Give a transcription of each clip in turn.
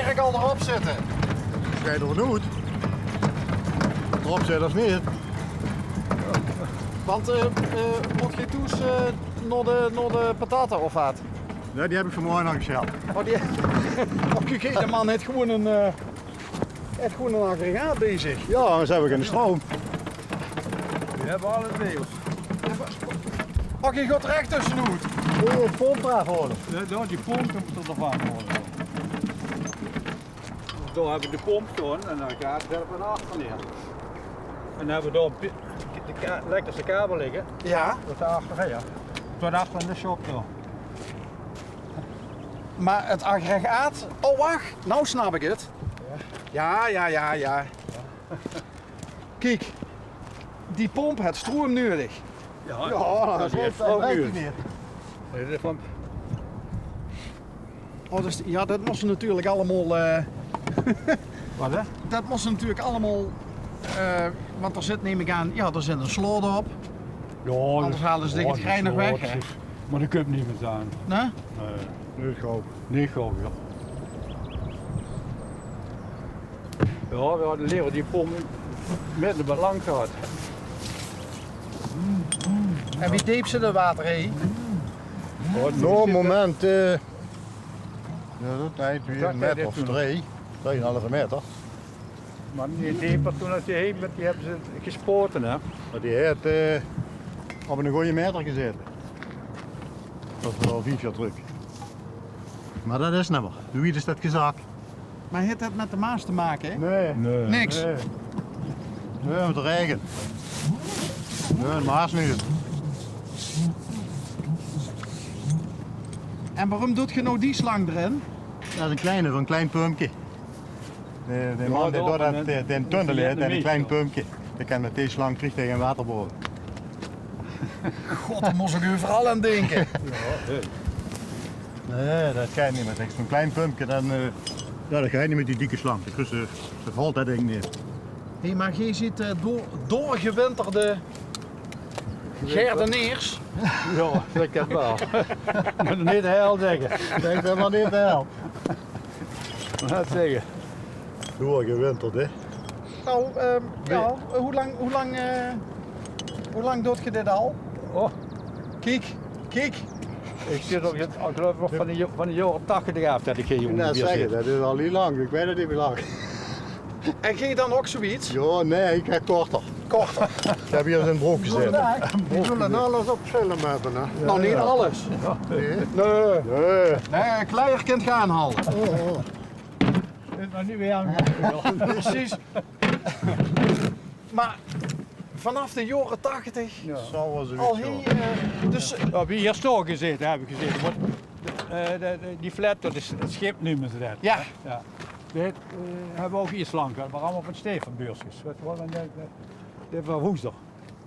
werk al erop zitten? Kijk er nooit. Erop zit of niet. Want moet je toes naar de pataten of wat? Nee, die heb ik vanmorgen al gescheld. Oh, kijk, de man heeft gewoon een aggregaat bezig. Ja, anders heb ik in de stroom. Die hebben alle deels. Oh, je gaat er echt tussenuit. De pomp houden. Die pomp moet er nog aan worden. Daar hebben we de pomp staan en dan gaat het er van achter neer. En dan hebben we daar de elektrische kabel liggen. Ja, Dat is achter, ja. Tot achter in de shop door. maar het aggregaat... Oh, wacht. Nou snap ik het. Ja. Kijk, die pomp heeft stroom nodig. Ja, dat die heeft dat ook werkt nu. niet meer. Dit is van- Oh, dus, ja, dat moesten natuurlijk allemaal... Wat hè? dat moesten natuurlijk allemaal... want er zit, neem ik aan, ja, er zit een sloot op. Ja, Anders halen ze het geinig weg, hè? Maar dat kun je niet meer staan. Nee? Nee, Nu gewoon. niet gewoon, ja. Ja, we hadden leren die pomp midden bij lang gehad. En wie diep ze de water heen? Nou, een moment. Ja, nee, Dat een meter deed of toen. 3,5 meter. Maar die dieper toen als je heen bent, die hebben ze gespoten hè. Maar die heeft op een goede meter gezeten. Dat is wel 5 jaar terug. Maar dat is niet meer. Wie is dat gezakt? Maar heeft dat met de Maas te maken, hè? Nee. Niks. Nee, met de regen. Nee, Maas niet. En waarom doet je nou die slang erin? Dat is een kleine, van een klein pumpje. De man die door de tunnel heeft, en een klein pumpje. Die kan met deze slang terug tegen water boven. God, daar moest ik u vooral aan denken. Nee, dat ga je niet met zo'n klein pumpje. Dan, ja, dat ga je niet met die dikke slang. Dat valt dat ding niet. Hé, maar je ziet doorgewinterde Gerdeneers. Ja, dat kan wel. Maar niet heel zeggen. Ik denk dat maar niet te helpen. Laat zeggen. Doorgewinterd, hè? Nou, ja, hoe lang doet je dit al? Oh, Kijk. ik zit op het geloof ik van de jaren 80 af dat ik hier Ik ongeveer net zeggen, zit. dat is al niet lang. Ik weet het niet meer lang. En ging je dan ook zoiets? Ja, nee, ik heb korter. Korter. Ik heb hier in een broek gezeten. Die willen alles op film hebben, hè? Nou, niet alles. Nee. Nee. Nee, Kleier kunt gaan halen. Is maar nu weer aan. Precies. Maar vanaf de jaren 80 Zo was het. al hier, dus Ja, wie hier staan gezeten, heb ik gezeten. Want, die flat, dat is het schip noemen ze dat. ja, Ja. Dit hebben we ook iets lang gehad, maar allemaal van Stevenbeursjes. Dit was woensdag.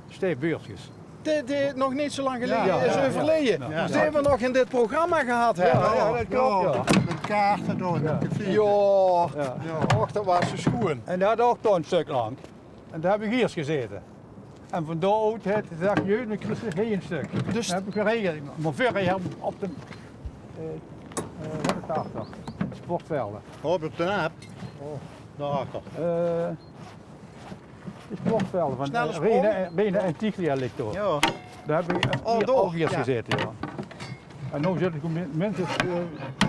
Stevenbeursjes. dit nog niet zo lang geleden Ja, is ja, overleden. ja. Dus die we nog in dit programma gehad hebben. dat klopt, ja. Met kaarten door. Ja. Ja, och, dat was zo schoon. En dat had ook toch een stuk lang. En daar heb ik hier gezeten. En van daaruit het dacht je, ik kreeg geen stuk. Dus- Dan heb ik gereden. Maar verder op de, wat is het achter? Sportvelden. Op de naap. Daarachter. Die sportvelden van Snelle sprong? Renen en Tiglia ligt door. Ja. Daar heb ik Oh, hier, door, ook hier ja. gezeten. Ja. En nu zit ik minstens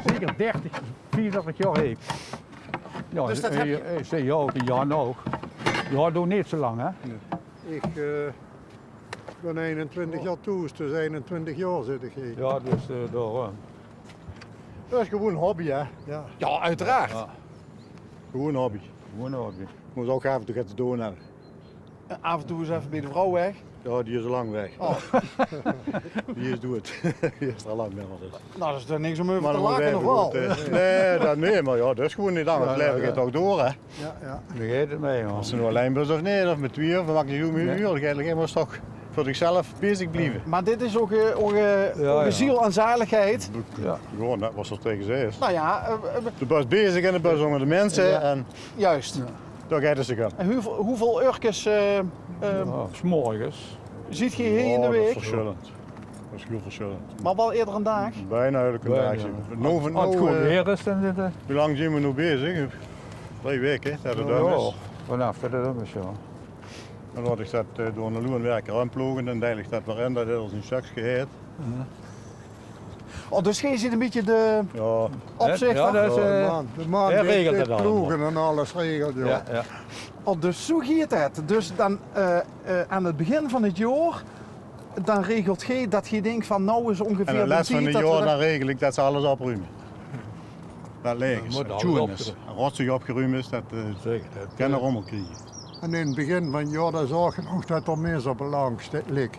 zeker 30, 34 jaar heen. Ja, Dus dat heb je- Zeg je ook, Jan ook. Ja, doe niet zo lang hè. Ik ben 21 jaar toe, dus 21 jaar zit ik hier. Ja, dus door. Dat is gewoon een hobby, hè? Ja. Ja, uiteraard. Ja. Gewoon een hobby. Gewoon hobby. Moet ook af en toe te doen hebben. Af en toe eens even bij de vrouw weg. Ja, die is al lang weg. Oh. Die is dood. Die is al lang weg. Dus. Nou, dat is er niks om over te dan moet lachen even nog wel. goed, nee, nee, maar ja, dat is gewoon niet lang. Het leven gaat ook door, hè. Ja. Vergeet het mee, man. Als ze nou alleen bent of niet, of met twee, of we maken niet meer uur, dan eigenlijk helemaal toch voor zichzelf bezig blijven. Maar dit is ook ja. ziel en zaligheid. Ja. Gewoon, dat was er tegen ze is. Nou ja, De bus bezig en de bus onder de mensen Ja. en juist. daar gaat het zich aan. En hoeveel urkes Ja, 's morgens. ziet je hier in de dat is week? verschillend. Dat is heel verschillend. Maar wel eerder een dag. Bijna elke Bijna, dag. ja. Als het goed weer is, dan zit het. Hoe lang zijn we nu bezig? 3 weken, dat het dan is. Vanaf dat het is, ja. Dan laat ik dat door een loonwerker aanploegen, dan deel ik dat weer in, dat is als een stukje heet. Oh, dus jij ziet een beetje de Ja, opzichter. Ja, dat is, De man hij die regelt dit het allemaal. ploegen en alles regelt, joh. ja, ja. Oh, dus zo gaat het. Dus dan aan het begin van het jaar, dan regelt jij dat je denkt van nou is ongeveer en de de les van tijd het dat we jaar dat- dan regel ik dat ze alles opruimen. Dat leeg is, moet alles tjoen is, opgeruimd. rotsig opgeruimd is, dat Zeker. kan er rommel krijgen. En in het begin van het jaar dan zag je nog dat er mis op een lang ligt.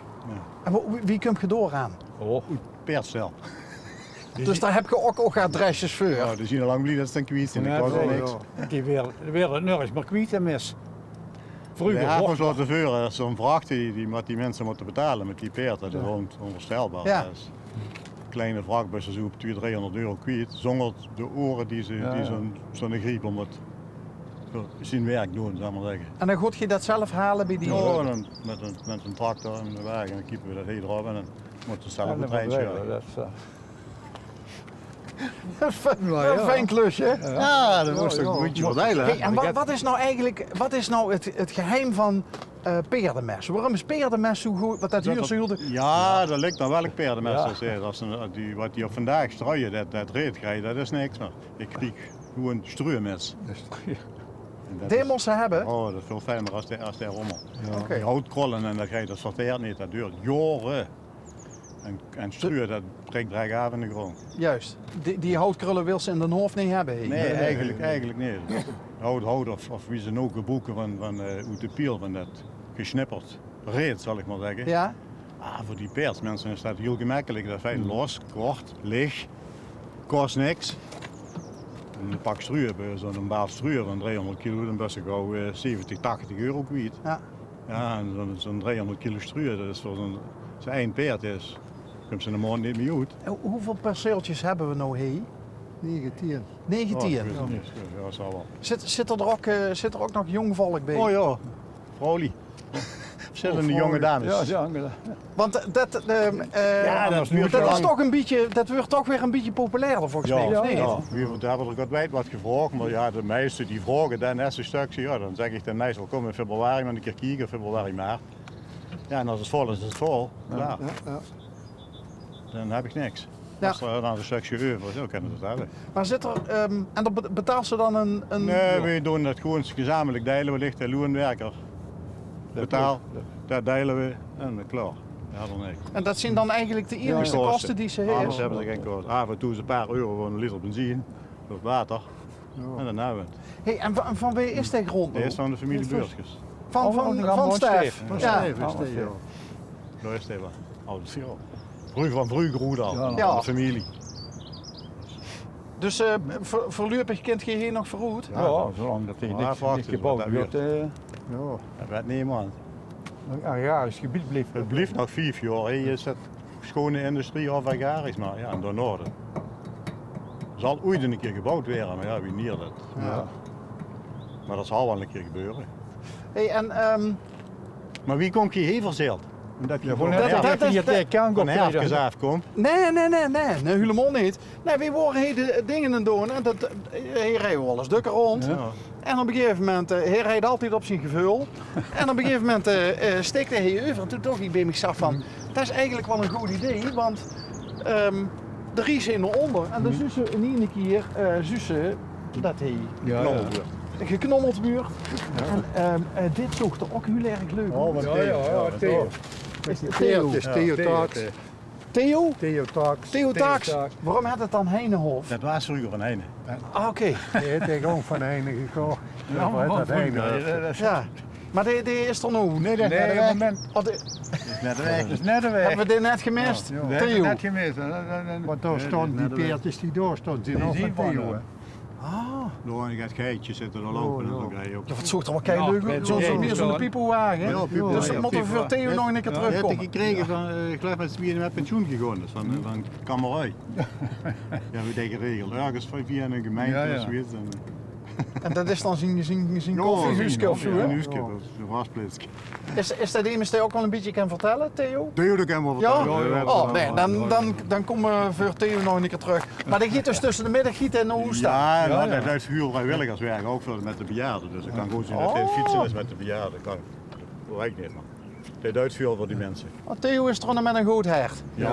En wie komt je door aan? Oh, Peerstel. Dus daar heb je ook adresjes voor. Ja, die zien al lang blij dat ze dan kwijt zijn, ik Ja, was er ja, niks. die weer het nergens maar kwijt en mis. De Vroeger avonds laten vuren, is zo'n vracht wat die mensen moeten betalen met die peert, dat is gewoon onvoorstelbaar. Ja. Dat is kleine vrachtbussen zo op 200-300 euro kwijt, zonder de oren die zo'n griep om het voor zijn werk doen, zou ik maar zeggen. En dan goed je dat zelf halen bij die... Ja, en dan met een tractor en de wagen, en dan kiepen we dat hier erop en dan moet het zelf op het treintje rijden. Dat is, Een fijn klusje. Ja, dat moest toch een beetje verdelen. Hey, en wat is nou eigenlijk het geheim van peerdenmes? Waarom is peerdenmes zo goed? Wat dat hier zo goed... Ja, dat ligt dan welk peerdenmes Ja. is. Hè. Dat is wat die op vandaag strooien, dat reet krijgt, dat is niks meer. Ik krijg gewoon struurmes. En dat is- Die moest ze hebben. Oh, dat is veel fijner als de rommel. Oké. Die houtkrollen en dat krijg je, dat sorteert niet, dat duurt jaren. En struur, dat breekt direct af in de grond. Juist. Die houtkrullen wil ze in de hoofd niet hebben. hè? Nee, eigenlijk niet. Hout of wie ze ook gebruiken van uit de piel, van dat gesnipperd reet, zal ik maar zeggen. Ja? Voor die peersmensen is dat heel gemakkelijk. Dat is fijn los, kort, licht, kost niks. En een pak struur, zo'n baal struur van 300 kilo, dan best ik gauw 70, 80 euro kwijt. Ja. Ja, en zo'n 300 kilo struur, dat is voor zo'n één peert is. Komt ze een maand niet meer uit. Hoeveel perceeltjes hebben we nou hier? 19. 19. Ja, ik weet het niet. Ja, dat zal wel. Zit er ook nog jong volk bij? Oh ja, vrouwlie. Verschillende jonge dames. ja, Want Ja, dat is dat is toch een beetje, dat wordt toch weer een beetje populairder volgens mij, of niet? ja. We hebben er wat gevraagd, maar ja, de meesten die vragen dan eerste stukje, ja, dan zeg ik dan meestal kom in februari maar een keer kijken, februari maart. Ja, en als het vol is, is het vol. Klaar. Ja. Dan heb ik niks. Ja. Als er dan een stukje over is, dan kunnen we het hebben. Maar zit er, en dan betaalt ze dan een... Nee, we doen dat gewoon gezamenlijk delen. We ligt de loonwerker betaal, dat delen we en klaar. Ja, dan niks. En dat zijn dan eigenlijk de enige Ja. kosten die ze Anders heeft? hebben ze geen kosten. Af en toe is een paar euro voor een liter benzine, of water. En dan hebben we het. Hey, en van wie is die grond? De is van de familie Beurtjes. Van gewoon Stef? Stef. Van Ja. Steve is die, joh. Daar is hij wel. Oude vrouw. Van Vroegroeder al, Ja. van de familie. Dus voorlopig kind je hier nog verroet? Ja, zolang dat hij Ja, niks verwacht is gebouwd wat dat wordt, Ja. Dat werd niemand. een agrarisch gebied blijft. Het blijft nog 5 jaar. Hè. Je zet schone industrie of agrarisch, maar ja, en door noorden. Zal ooit een keer gebouwd worden, maar ja, wie neer dat. Ja. Maar dat zal wel een keer gebeuren. Hey, en Maar wie komt hier heen verzeild? Omdat je Gewoon van dat is- je kan van Herfkes afkomt. nee, helemaal niet. Nee, we worden hier de dingen aan doen. En dat, hier rijden we wel eens dukken rond. Ja. En op een gegeven moment, hij rijdt altijd op zijn gevul. En op een gegeven moment steekt hij hier over. En toen dacht ik bij mezelf van, dat is eigenlijk wel een goed idee. Want de ries in eronder. En dan zus ze in ieder keer dat hij geknommeld wordt. En dit zocht er ook heel erg leuk. Oh, wat Theo. Is Theo. Het is Theo Tax. Theo? Theo Tax. Theo Tax. Tax. Waarom had het dan Heinenhof? Dat was vroeger een heine. Ah, oké. Die heeft hij gewoon van Heine gekocht. Ja, dat Heine. Ja. Maar die is er nu. Nee, dat is Nee, net op de het weg. moment. Oh, Dat is net de weg. Dat is net een weg. hebben we dit net gemist? Dat heb ik Theo. net gemist. Want daar stond die peertjes die daar stond, die nog van Theo. hè. Ah, Door een geitje zitten er lopen en dan krijg je ook. ja, wat zoekt er wel kei leuk uit. Ja, Zo'n meer zo'n ja. piepelwagen. Ja, piepel, Dus ja, dan moeten we voor Theo nog een keer Dat heb ik terugkomen. gekregen van, ik geloof dat ze met pensioen gegaan is, van Kamerij. Ja, we denken regel. Ergens via een gemeente Ja, ja. of zoiets. En, En dat is dan zijn koffiehuisje of zo, hè? Een huisje, dat is een wasplitsje. Is dat iemand die ook wel een beetje kan vertellen, Theo? Theo, dat kan wel Ja? vertellen. Oh, nee, dan komen we voor Theo nog een keer terug. Maar dat giet dus tussen de middag giet en hoe staat. Ja, dat is huur vrijwilligerswerk, ook voor met de bejaarden. Dus ik kan goed zien dat hij fietsen is met de bejaarden. Dat weet ik niet, man. Dit doet veel voor die mensen. Oh, Theo is er met een goed hert. Ja.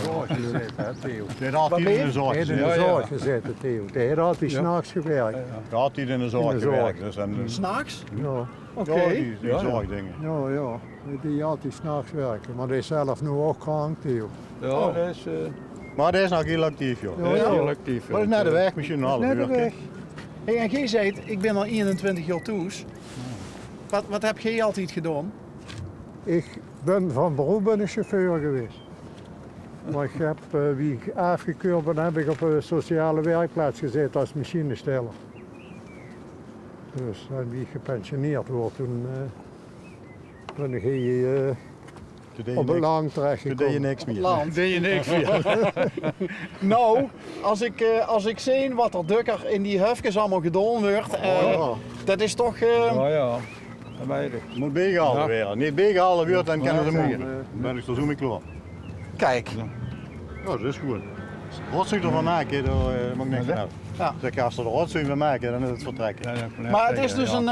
Zorg gezeten, hè, Theo. Dit had hij in de zorg Hij heeft in gezeten. de zorg gezeten, Theo. Hij had altijd s'nachts gewerkt. Ja, had hij in de zorg In de zorg. gewerkt. Dus en, S'nachts? Ja, Oké. ja, die zorgdingen. ja. Die had altijd s'nachts werken. Maar hij is zelf nu ook krank, Theo. Ja, dat is Maar dat is nog heel actief, joh. heel actief. Wat is naar de weg, misschien een half Net de uur. weg. Hey, en jij zei, ik ben al 21 jaar toes. Wat heb jij altijd gedaan? Ik ben van beroep ben ik chauffeur geweest. Maar ik heb, wie ik afgekeurd ben, heb ik op een sociale werkplaats gezeten als machinesteller. Dus wie ik gepensioneerd word, toen ben ik hier op een lang terecht Toen deed je gekomen. niks meer. Land. Deed je niks meer. Nou, als ik zie wat er dukker in die hufjes allemaal gedaan wordt, dat is toch... Ja, dat weet ik. Je moet bijgehouden Ja. worden. Niet bijgehouden wordt, dan kan het Ja, moeilijk. Dan ben ik er zo mee klaar. Kijk, Ja, dat is goed. Rotzooi ervan maken, daar mag ik niks van hebben. Ja. Zeg, als ze er rotzooi van maken, dan is het vertrekken. maar het is dus een...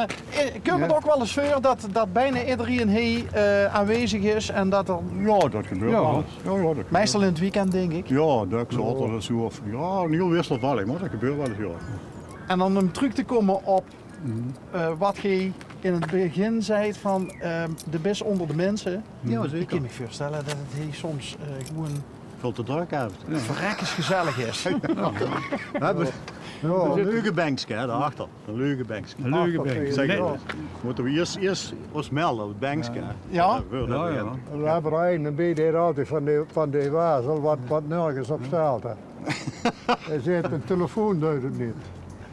kun je het ook wel eens voor dat bijna iedereen hier aanwezig is en dat er... Ja, dat gebeurt Ja. wel eens. Ja, dat gebeurt. Meestal in het weekend, denk ik. Ja, dat is altijd zo. Of, ja, niet heel wisselvallig, maar dat gebeurt wel eens, ja. En dan om terug te komen op wat je in het begin zei van de best onder de mensen. Ja, Ik zeker. kan me voorstellen dat het hier soms gewoon Veel te druk heeft. verrekkers gezellig is. We hebben een leugenbankje, hè, daarachter. Een leugenbankje. Een leugenbank. Zeg Nee. dat. Moeten we eerst ons melden, het bankje. Ja? Voordat we Ja, gaan. We hebben er een beetje altijd van de wazel wat nergens op staat. Hè. Hij zegt een telefoon doet het niet.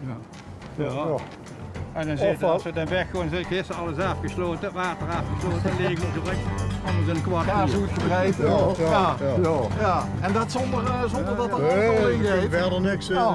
Ja. Ja. En dan Of zitten, wat? als we dan weggaan, dan is gisteren alles afgesloten, water afgesloten, leeg op de anders in een kwart Kaas uur. uitgebreid. Ja. Ja. Ja. En dat zonder dat er Nee, alcohol in ik heb geeft. verder niks. Oh.